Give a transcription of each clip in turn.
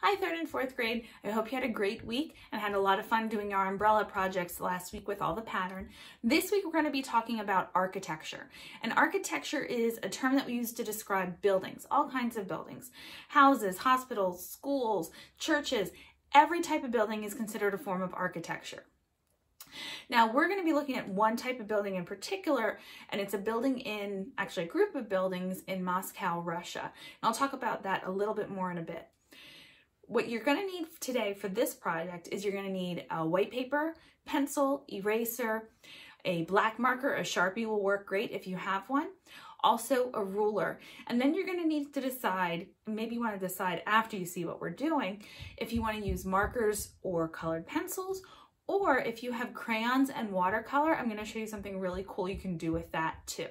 Hi, 3rd and 4th grade. I hope you had a great week and had a lot of fun doing our umbrella projects last week with all the pattern. This week we're going to be talking about architecture. And architecture is a term that we use to describe buildings, all kinds of buildings. Houses, hospitals, schools, churches, every type of building is considered a form of architecture. Now we're going to be looking at one type of building in particular, and it's a building in, actually a group of buildings in Moscow, Russia. And I'll talk about that a little bit more in a bit. What you're going to need today for this project is you're going to need a white paper, pencil, eraser, a black marker, a Sharpie will work great if you have one, also a ruler. And then you're going to need to decide, maybe you want to decide after you see what we're doing, if you want to use markers or colored pencils, or if you have crayons and watercolor. I'm going to show you something really cool you can do with that too.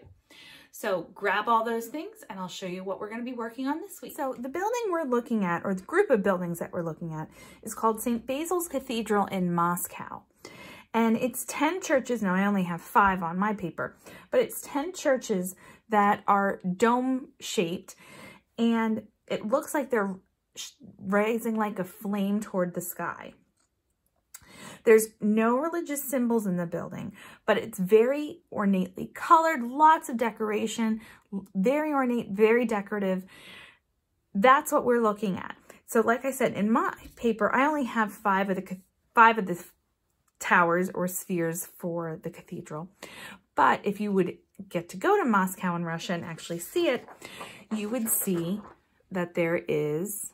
So grab all those things and I'll show you what we're going to be working on this week. So the building we're looking at, or the group of buildings that we're looking at, is called St. Basil's Cathedral in Moscow. And it's 10 churches. Now I only have 5 on my paper, but it's 10 churches that are dome shaped, and it looks like they're rising like a flame toward the sky. There's no religious symbols in the building, but it's very ornately colored, lots of decoration, very ornate, very decorative. That's what we're looking at. So like I said, in my paper, I only have 5 of the towers or spheres for the cathedral. But if you would get to go to Moscow in Russia and actually see it, you would see that there is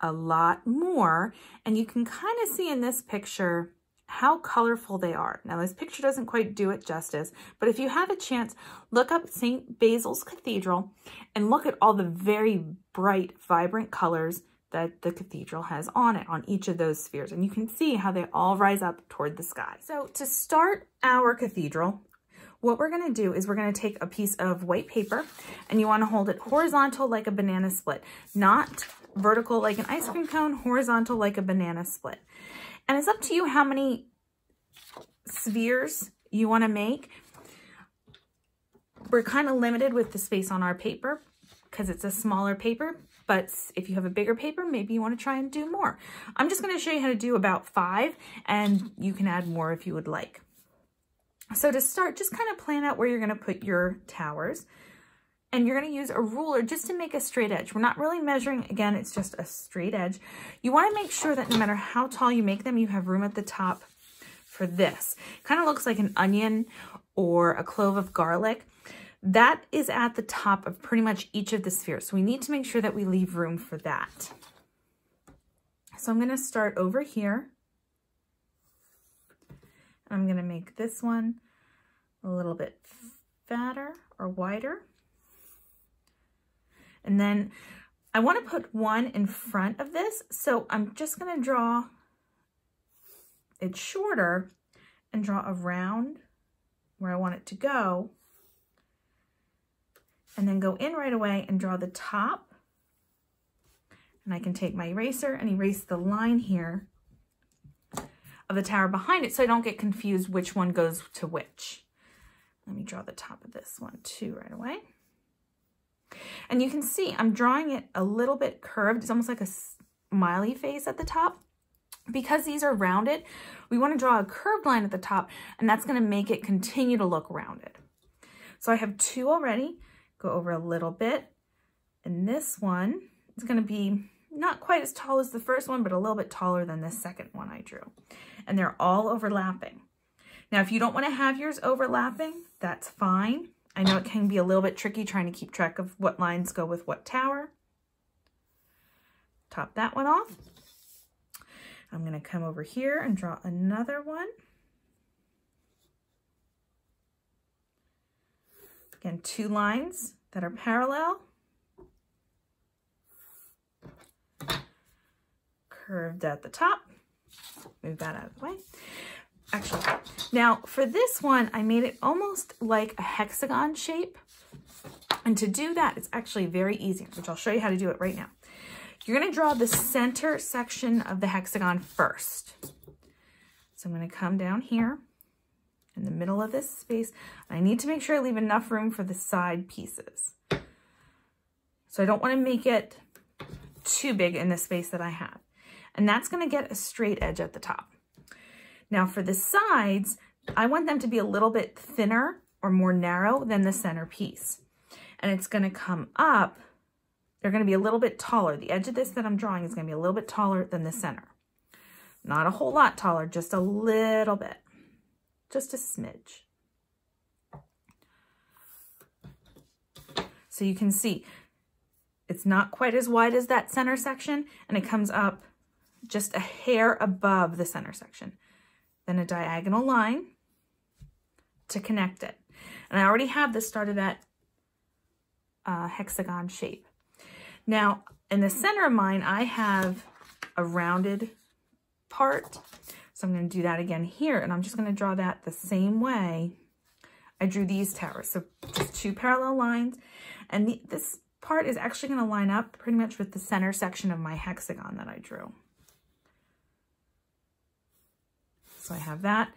a lot more, and you can kind of see in this picture how colorful they are. Now this picture doesn't quite do it justice, but if you have a chance, look up St. Basil's Cathedral and look at all the very bright, vibrant colors that the cathedral has on it, on each of those spheres, and you can see how they all rise up toward the sky. So to start our cathedral, what we're going to do is we're going to take a piece of white paper, and you want to hold it horizontal like a banana split, not vertical like an ice cream cone, horizontal like a banana split. And it's up to you how many spheres you want to make. We're kind of limited with the space on our paper because it's a smaller paper, but if you have a bigger paper, maybe you want to try and do more. I'm just going to show you how to do about 5, and you can add more if you would like. So to start, just kind of plan out where you're going to put your towers. And you're going to use a ruler just to make a straight edge. We're not really measuring, again, it's just a straight edge. You want to make sure that no matter how tall you make them, you have room at the top for this. Kind of looks like an onion or a clove of garlic. That is at the top of pretty much each of the spheres. So we need to make sure that we leave room for that. So I'm going to start over here. I'm going to make this one a little bit fatter or wider. And then I want to put one in front of this. So I'm just going to draw it shorter and draw a round where I want it to go. And then go in right away and draw the top. And I can take my eraser and erase the line here of the tower behind it so I don't get confused which one goes to which. Let me draw the top of this one too right away. And you can see I'm drawing it a little bit curved. It's almost like a smiley face at the top. Because these are rounded, we want to draw a curved line at the top, and that's going to make it continue to look rounded. So I have 2 already. Go over a little bit. And this one is going to be not quite as tall as the first one, but a little bit taller than the second one I drew. And they're all overlapping. Now, if you don't want to have yours overlapping, that's fine. I know it can be a little bit tricky trying to keep track of what lines go with what tower. Top that one off. I'm going to come over here and draw another one. Again, 2 lines that are parallel. Curved at the top. Move that out of the way. Actually, now for this one, I made it almost like a hexagon shape. And to do that, it's actually very easy, which I'll show you how to do it right now. You're going to draw the center section of the hexagon first. So I'm going to come down here in the middle of this space. I need to make sure I leave enough room for the side pieces. So I don't want to make it too big in the space that I have. And that's going to get a straight edge at the top. Now for the sides, I want them to be a little bit thinner or more narrow than the center piece. And it's going to come up, they're going to be a little bit taller. The edge of this that I'm drawing is going to be a little bit taller than the center. Not a whole lot taller, just a little bit, just a smidge. So you can see it's not quite as wide as that center section, and it comes up just a hair above the center section. Then a diagonal line to connect it. And I already have this started at hexagon shape. Now, in the center of mine, I have a rounded part. So I'm going to do that again here, and I'm just going to draw that the same way I drew these towers. So just 2 parallel lines, and this part is actually going to line up pretty much with the center section of my hexagon that I drew. So I have that,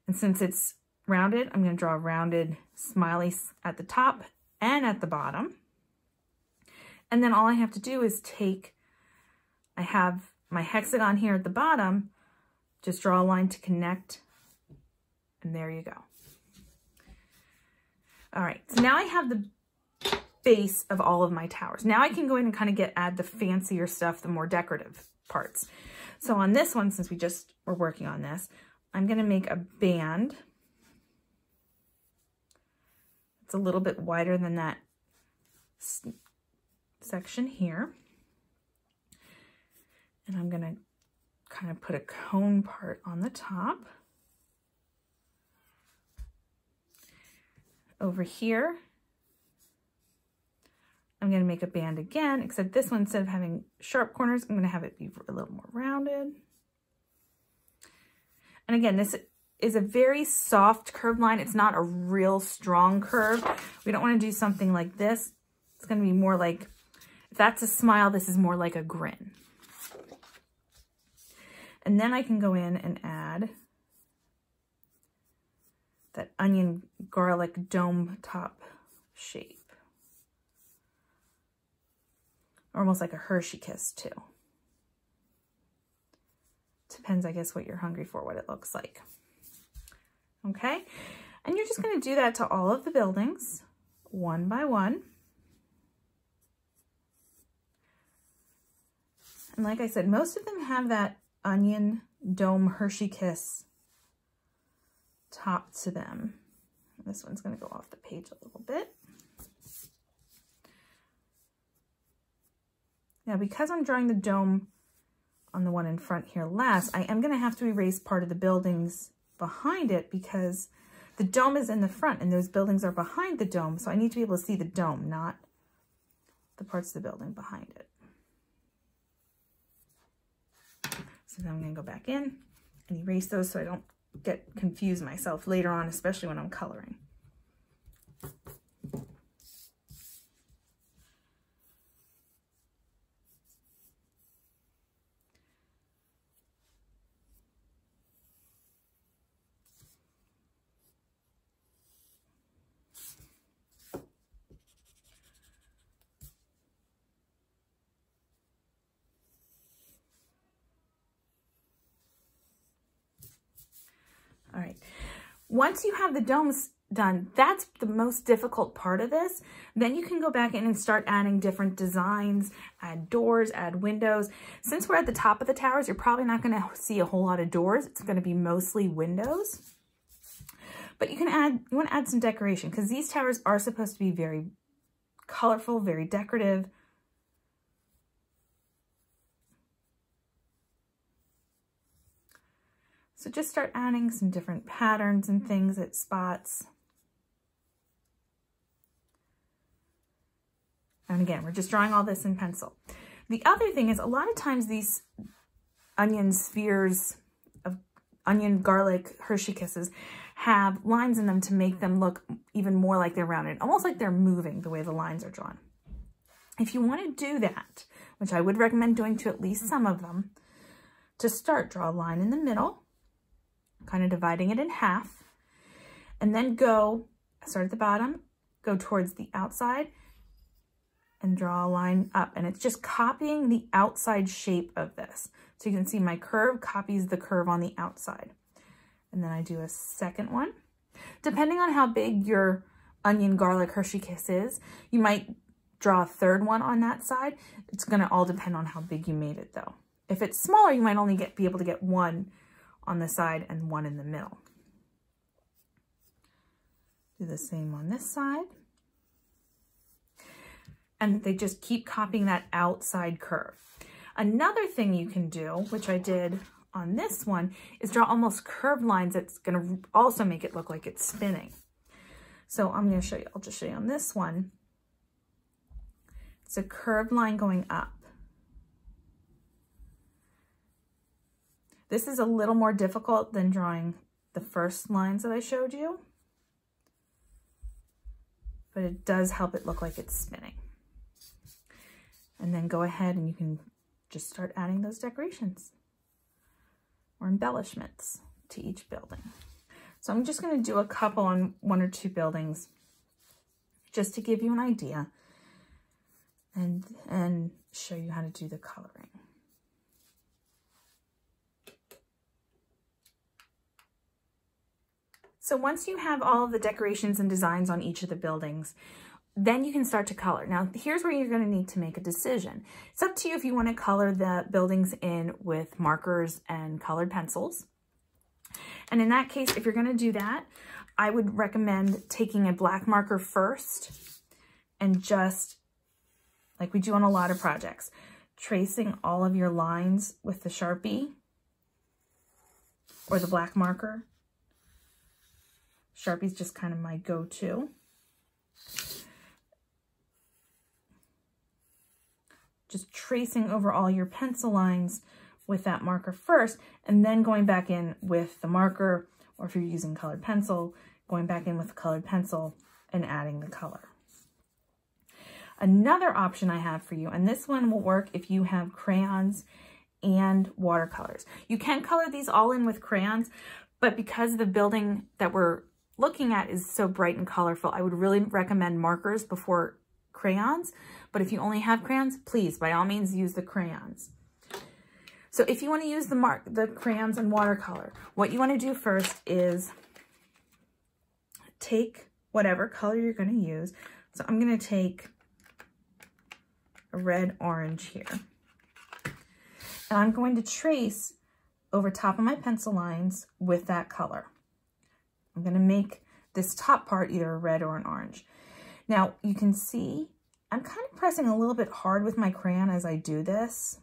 and since it's rounded, I'm going to draw a rounded smiley at the top and at the bottom. And then all I have to do is I have my hexagon here at the bottom, just draw a line to connect, and there you go. All right, so now I have the base of all of my towers. Now I can go in and kind of add the fancier stuff, the more decorative parts. So on this one, since we just were working on this, I'm going to make a band. It's a little bit wider than that section here. And I'm going to kind of put a cone part on the top. Over here, I'm going to make a band again, except this one, instead of having sharp corners, I'm going to have it be a little more rounded. And again, this is a very soft curved line. It's not a real strong curve. We don't want to do something like this. It's going to be more like, if that's a smile, this is more like a grin. And then I can go in and add that onion garlic dome top shape. Almost like a Hershey kiss too. Depends, I guess, what you're hungry for, what it looks like. Okay, and you're just going to do that to all of the buildings, one by one. And like I said, most of them have that onion dome Hershey kiss top to them. This one's going to go off the page a little bit. Now, because I'm drawing the dome on the one in front here last, I am going to have to erase part of the buildings behind it because the dome is in the front and those buildings are behind the dome. So I need to be able to see the dome, not the parts of the building behind it. So then I'm going to go back in and erase those so I don't get confused myself later on, especially when I'm coloring. All right, once you have the domes done, that's the most difficult part of this. Then you can go back in and start adding different designs, add doors, add windows. Since we're at the top of the towers, you're probably not going to see a whole lot of doors. It's going to be mostly windows. But you want to add some decoration because these towers are supposed to be very colorful, very decorative. So just start adding some different patterns and things at spots. And again, we're just drawing all this in pencil. The other thing is a lot of times these onion spheres of onion garlic Hershey kisses have lines in them to make them look even more like they're rounded, almost like they're moving the way the lines are drawn. If you want to do that, which I would recommend doing to at least some of them, to start, draw a line in the middle, kind of dividing it in half, and then start at the bottom, go towards the outside, and draw a line up, and it's just copying the outside shape of this. So you can see my curve copies the curve on the outside. And then I do a second one. Depending on how big your onion garlic Hershey Kiss is, you might draw a third one on that side. It's gonna all depend on how big you made it though. If it's smaller, you might only be able to get one on the side and one in the middle. Do the same on this side. And they just keep copying that outside curve. Another thing you can do, which I did on this one, is draw almost curved lines that's gonna also make it look like it's spinning. So I'm gonna show you, I'll just show you on this one. It's a curved line going up. This is a little more difficult than drawing the first lines that I showed you, but it does help it look like it's spinning. And then go ahead and you can just start adding those decorations or embellishments to each building. So I'm just going to do a couple on one or two buildings just to give you an idea and show you how to do the coloring. So once you have all of the decorations and designs on each of the buildings, then you can start to color. Now, here's where you're going to need to make a decision. It's up to you if you want to color the buildings in with markers and colored pencils. And in that case, if you're going to do that, I would recommend taking a black marker first and just, like we do on a lot of projects, tracing all of your lines with the Sharpie or the black marker. Sharpie's just kind of my go-to. Just tracing over all your pencil lines with that marker first, and then going back in with the marker, or if you're using colored pencil, going back in with the colored pencil and adding the color. Another option I have for you, and this one will work if you have crayons and watercolors. You can color these all in with crayons, but because the building that we're looking at is so bright and colorful, I would really recommend markers before crayons. But if you only have crayons, please, by all means, use the crayons. So if you want to use the crayons and watercolor, what you want to do first is take whatever color you're going to use. So I'm going to take a red orange here. And I'm going to trace over top of my pencil lines with that color. I'm going to make this top part either a red or an orange. Now you can see I'm kind of pressing a little bit hard with my crayon as I do this.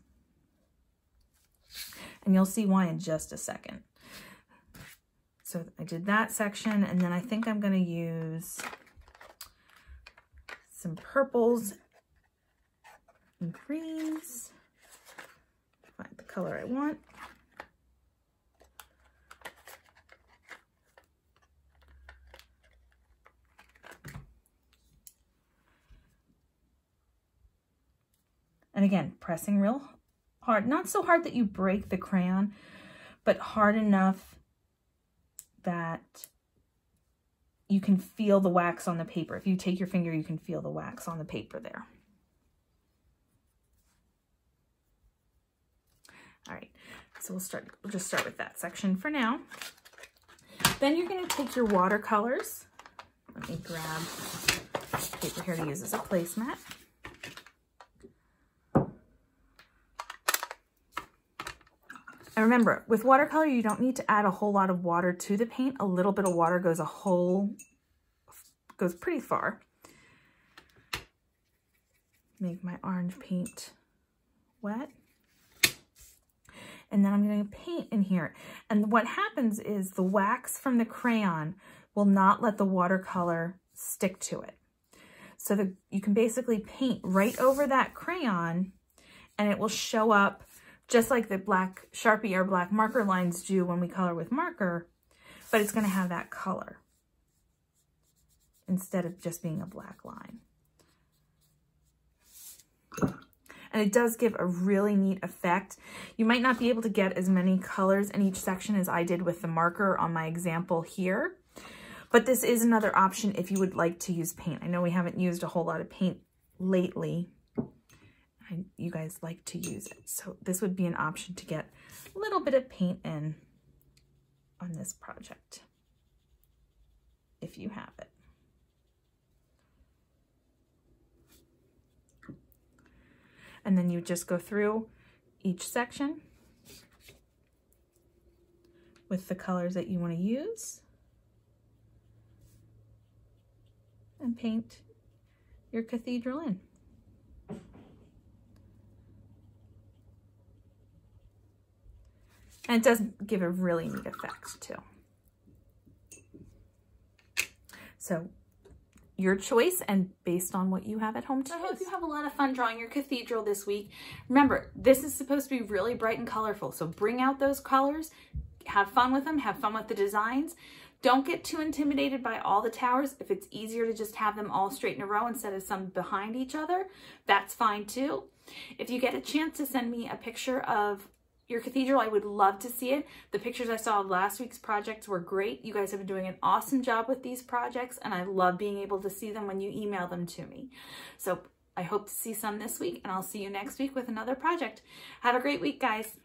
And you'll see why in just a second. So I did that section, and then I think I'm going to use some purples and greens. Find the color I want. And again, pressing real hard, not so hard that you break the crayon, but hard enough that you can feel the wax on the paper. If you take your finger, you can feel the wax on the paper there. All right, so we'll just start with that section for now. Then you're going to take your watercolors. Let me grab paper here to use as a placemat. And remember, with watercolor, you don't need to add a whole lot of water to the paint. A little bit of water goes pretty far. Make my orange paint wet. And then I'm going to paint in here. And what happens is the wax from the crayon will not let the watercolor stick to it. So that you can basically paint right over that crayon and it will show up just like the black Sharpie or black marker lines do when we color with marker, but it's going to have that color instead of just being a black line. And it does give a really neat effect. You might not be able to get as many colors in each section as I did with the marker on my example here, but this is another option if you would like to use paint. I know we haven't used a whole lot of paint lately, you guys like to use it. So this would be an option to get a little bit of paint in on this project, if you have it. And then you just go through each section with the colors that you want to use and paint your cathedral in. And it does give a really neat effect too. So your choice and based on what you have at home to use. I hope you have a lot of fun drawing your cathedral this week. Remember, this is supposed to be really bright and colorful, so bring out those colors, have fun with them, have fun with the designs. Don't get too intimidated by all the towers. If it's easier to just have them all straight in a row instead of some behind each other, that's fine too. If you get a chance to send me a picture of your cathedral, I would love to see it. The pictures I saw of last week's projects were great. You guys have been doing an awesome job with these projects, and I love being able to see them when you email them to me. So I hope to see some this week, and I'll see you next week with another project. Have a great week, guys.